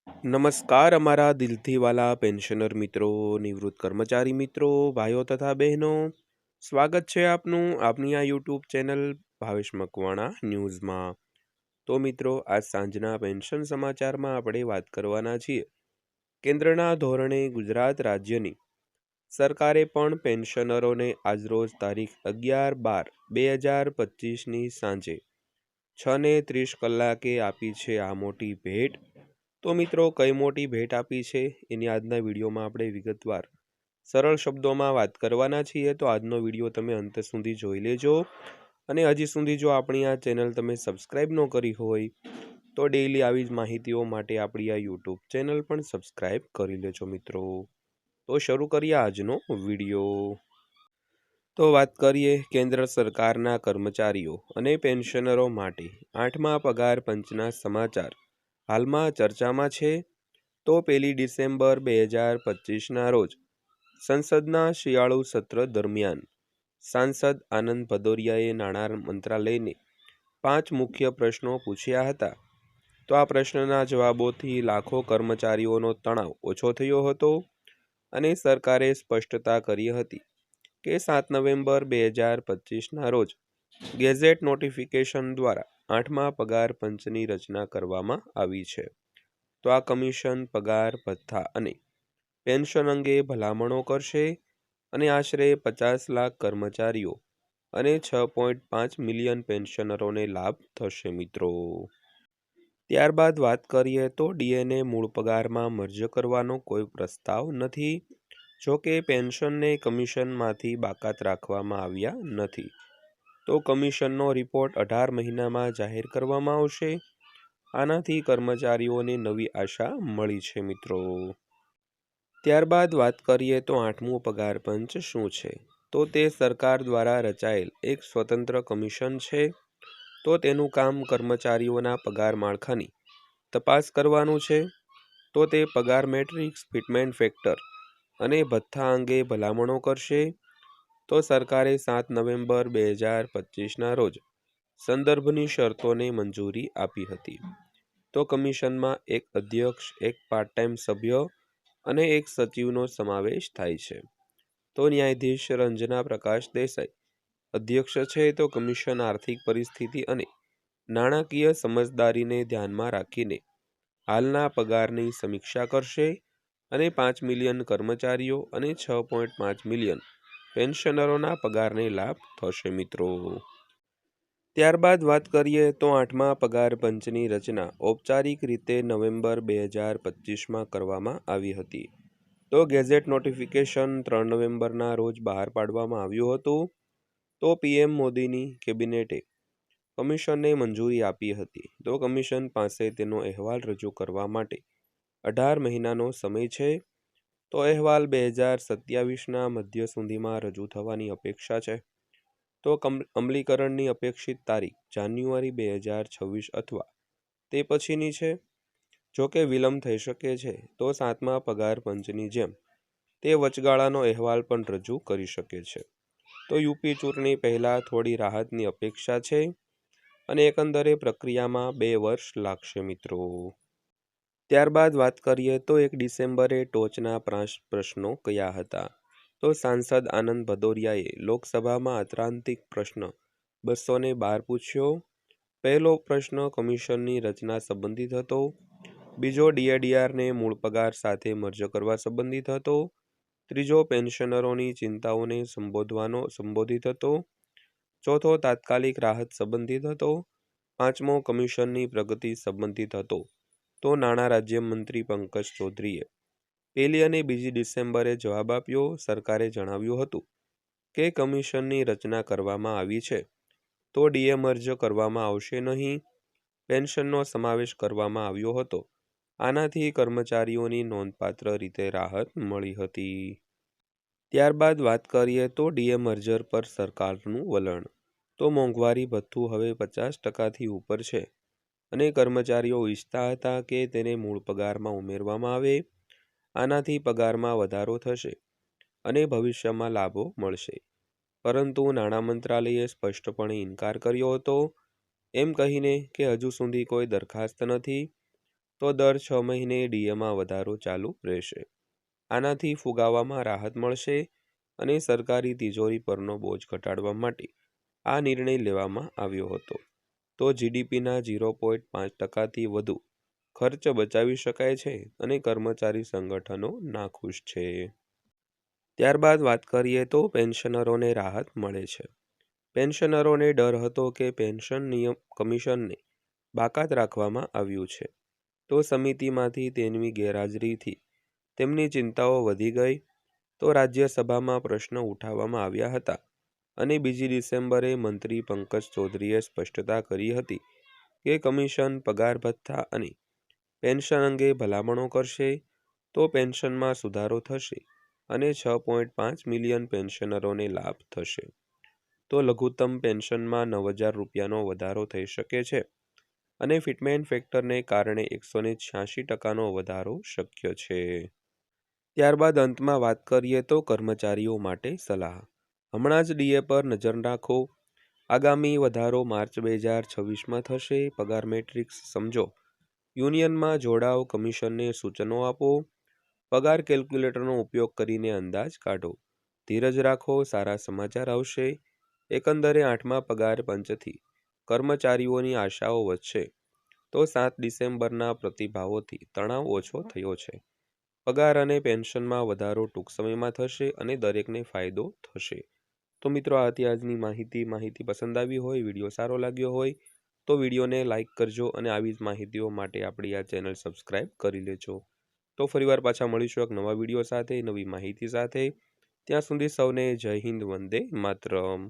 નમસ્કાર અમારા દિલથી વાલા પેન્શનર મિત્રો, નિવૃત્ત કર્મચારી મિત્રો, ભાઈઓ તથા બહેનો, સ્વાગત છે આપનું આપની આ યુટ્યુબ ચેનલ ભાવેશ મકવાણા ન્યૂઝમાં। તો મિત્રો, આજ સાંજના પેન્શન સમાચારમાં આપણે વાત કરવાના છીએ કેન્દ્રના ધોરણે ગુજરાત રાજ્યની સરકારે પણ પેન્શનરોને આજરોજ તારીખ 11/12/2025ની સાંજે 6:30 કલાકે આપી છે આ મોટી ભેટ। તો મિત્રો, કઈ મોટી ભેટ આપી છે એની આજના વિડીયોમાં આપણે વિગતવાર સરળ શબ્દોમાં વાત કરવાના છીએ। તો આજનો વિડીયો તમે અંત સુધી જોઈ લેજો અને હજી સુધી જો આપણી આ ચેનલ તમે સબસ્ક્રાઇબ ન કરી હોય તો ડેઈલી આવી જ માહિતીઓ માટે આપણી આ યુટ્યુબ ચેનલ પણ સબસ્ક્રાઇબ કરી લેજો મિત્રો। તો શરૂ કરીએ આજનો વિડીયો। તો વાત કરીએ કેન્દ્ર સરકારના કર્મચારીઓ અને પેન્શનરો માટે 8મા પગાર પંચના સમાચાર હાલમાં ચર્ચામાં છે। તો 1 ડિસેમ્બર 2025ના રોજ સંસદના શિયાળુ સત્ર દરમિયાન સાંસદ આનંદ ભદૌરિયાએ નાણાં મંત્રાલયને 5 મુખ્ય પ્રશ્નો પૂછ્યા હતા। તો આ પ્રશ્નના જવાબોથી લાખો કર્મચારીઓનો તણાવ ઓછો થયો હતો અને સરકારે સ્પષ્ટતા કરી હતી કે 7 નવેમ્બર 2025ના રોજ ગેઝેટ નોટિફિકેશન દ્વારા 8મા પગાર પંચની રચના કરવામાં આવી છે। તો આ કમિશન પગાર ભથ્થા અને પેન્શન અંગે ભલામણો કરશે અને આશરે 50 લાખ કર્મચારીઓ અને 6.5 મિલિયન પેન્શનરોને લાભ થશે મિત્રો। ત્યારબાદ વાત કરીએ તો ડીએને મૂળ પગારમાં મર્જ કરવાનો કોઈ પ્રસ્તાવ નથી। જો કે પેન્શનને કમિશનમાંથી બાકાત રાખવામાં આવ્યા નથી। તો કમિશનનો રિપોર્ટ 18 મહિનામાં જાહેર કરવામાં આવશે। આનાથી કર્મચારીઓને નવી આશા મળી છે મિત્રો। ત્યારબાદ વાત કરીએ તો 8મું પગાર પંચ શું છે? તો તે સરકાર દ્વારા રચાયેલ એક સ્વતંત્ર કમિશન છે। તો તેનું કામ કર્મચારીઓના પગાર માળખાની તપાસ કરવાનું છે। તો તે પગાર મેટ્રિક્સ, ફિટમેન્ટ ફેક્ટર અને ભથ્થા અંગે ભલામણો કરશે। તો સરકારે 7 નવેમ્બર 2025ના રોજ સંદર્ભની શરતોને મંજૂરી આપી હતી। તો કમિશનમાં એક અધ્યક્ષ, એક પાર્ટ ટાઈમ સભ્ય અને એક સચિવનો સમાવેશ થાય છે। તો ન્યાયાધીશ રંજના પ્રકાશ દેસાઈ અધ્યક્ષ છે। તો કમિશન આર્થિક પરિસ્થિતિ અને નાણાકીય સમજદારીને ધ્યાનમાં રાખીને હાલના પગારની સમીક્ષા કરશે અને 5 મિલિયન કર્મચારીઓ અને 6.5 મિલિયન પેન્શનરોના પગારને લાભ થશે મિત્રો। ત્યારબાદ વાત કરીએ તો 8મા પગાર પંચની રચના ઔપચારિક રીતે નવેમ્બર 2025માં કરવામાં આવી હતી। તો ગેઝેટ નોટિફિકેશન 3 નવેમ્બરના રોજ બહાર પાડવામાં આવ્યું હતું। તો પીએમ મોદીની કેબિનેટે કમિશનને મંજૂરી આપી હતી। તો કમિશન પાસે તેનો અહેવાલ રજૂ કરવા માટે 18 મહિનાનો સમય છે। તો અહેવાલ 2027ના મધ્ય સુધીમાં રજૂ થવાની અપેક્ષા છે। તો અમલીકરણની અપેક્ષિત તારીખ જાન્યુઆરી 2026 અથવા તે પછીની છે। જો કે વિલંબ થઈ શકે છે। તો 7મા પગાર પંચની જેમ તે વચગાળાનો અહેવાલ પણ રજૂ કરી શકે છે। તો યુપી ચૂંટણી પહેલાં થોડી રાહતની અપેક્ષા છે અને એકંદરે પ્રક્રિયામાં 2 વર્ષ લાગશે મિત્રો। ત્યારબાદ વાત કરીએ તો 1 ડિસેમ્બરે ટોચના પ્રશ્નો કયા હતા? તો સાંસદ આનંદ ભદૌરિયાએ લોકસભામાં આત્રાંતિક પ્રશ્ન 212 પૂછ્યો। પહેલો પ્રશ્ન કમિશનની રચના સંબંધિત હતો। બીજો ડીએડીઆરને મૂળ પગાર સાથે મર્જ કરવા સંબંધિત હતો। ત્રીજો પેન્શનરોની ચિંતાઓને સંબોધિત હતો। ચોથો તાત્કાલિક રાહત સંબંધિત હતો। પાંચમો કમિશનની પ્રગતિ સંબંધિત હતો। તો નાણાં રાજ્યમંત્રી પંકજ ચૌધરીએ 1 અને 2 ડિસેમ્બરે જવાબ આપ્યો। સરકારે જણાવ્યું હતું કે કમિશનની રચના કરવામાં આવી છે। તો ડીએ મર્જ કરવામાં આવશે નહીં। પેન્શનનો સમાવેશ કરવામાં આવ્યો હતો। આનાથી કર્મચારીઓની નોંધપાત્ર રીતે રાહત મળી હતી। ત્યારબાદ વાત કરીએ તો ડીએ મર્જર પર સરકારનું વલણ। તો મોંઘવારી ભથ્થું હવે 50%થી ઉપર છે અને કર્મચારીઓ ઈચ્છતા હતા કે તેને મૂળ પગારમાં ઉમેરવામાં આવે। આનાથી પગારમાં વધારો થશે અને ભવિષ્યમાં લાભો મળશે। પરંતુ નાણાં મંત્રાલયે સ્પષ્ટપણે ઇનકાર કર્યો હતો, એમ કહીને કે હજુ સુધી કોઈ દરખાસ્ત નથી તો દર 6 મહિને ડીએમાં વધારો ચાલુ રહેશે. આનાથી ફુગાવામાં રાહત મળશે અને સરકારી તિજોરી પરનો બોજ ઘટાડવા માટે આ નિર્ણય લેવામાં આવ્યો હતો. તો જીડીપીના 0.5%થી વધુ ખર્ચ બચાવી શકાય છે અને કર્મચારી સંગઠનો નાખુશ છે. ત્યારબાદ વાત કરીએ તો પેન્શનરોને રાહત મળે છે. પેન્શનરોને ડર હતો કે પેન્શન નિયમ કમિશનને બાકાત રાખવામાં આવ્યું છે. તો સમિતિમાંથી તેમની ગેરહાજરીથી તેમની ચિંતાઓ વધી ગઈ. તો રાજ્યસભામાં પ્રશ્ન ઉઠાવવામાં આવ્યા હતા અને 2 ડિસેમ્બરે મંત્રી પંકજ ચૌધરીએ સ્પષ્ટતા કરી હતી કે કમિશન પગાર ભથ્થા અને પેન્શન અંગે ભલામણો કરશે. તો પેન્શનમાં સુધારો થશે અને 6.5 મિલિયન પેન્શનરોને લાભ થશે. તો લઘુત્તમ પેન્શનમાં 9,000 રૂપિયાનો વધારો થઈ શકે છે અને ફિટમેન્ટ ફેક્ટરને કારણે 186% વધારો શક્ય છે. ત્યારબાદ અંતમાં વાત કરીએ તો કર્મચારીઓ માટે સલાહ. હમણાં જ ડીએ પર નજર નાખો. આગામી વધારો માર્ચ 2026માં થશે. પગાર મેટ્રિક્સ સમજો. યુનિયનમાં જોડાઓ, કમિશનને સૂચનો આપો. પગાર કેલ્ક્યુલેટરનો ઉપયોગ કરીને અંદાજ કાઢો. ધીરજ રાખો, સારા સમાચાર આવશે. એકંદરે 8મા પગાર પંચથી કર્મચારીઓની આશાઓ વધશે. તો 7 ડિસેમ્બરના પ્રતિભાવોથી તણાવ ઓછો થયો છે. પગાર અને પેન્શનમાં વધારો ટૂંક સમયમાં થશે અને દરેકને ફાયદો થશે. તો મિત્રો, આ હતી આજની માહિતી પસંદ આવી હોય, વિડીયો સારો લાગ્યો હોય તો વિડીયોને લાઇક કરજો અને આવી જ માહિતીઓ માટે આપણી આ ચેનલ સબસ્ક્રાઈબ કરી લેજો. તો ફરીવાર પાછા મળીશું એક નવા વિડીયો સાથે, નવી માહિતી સાથે. ત્યાં સુધી સૌને જય હિન્દ, વંદે માતરમ.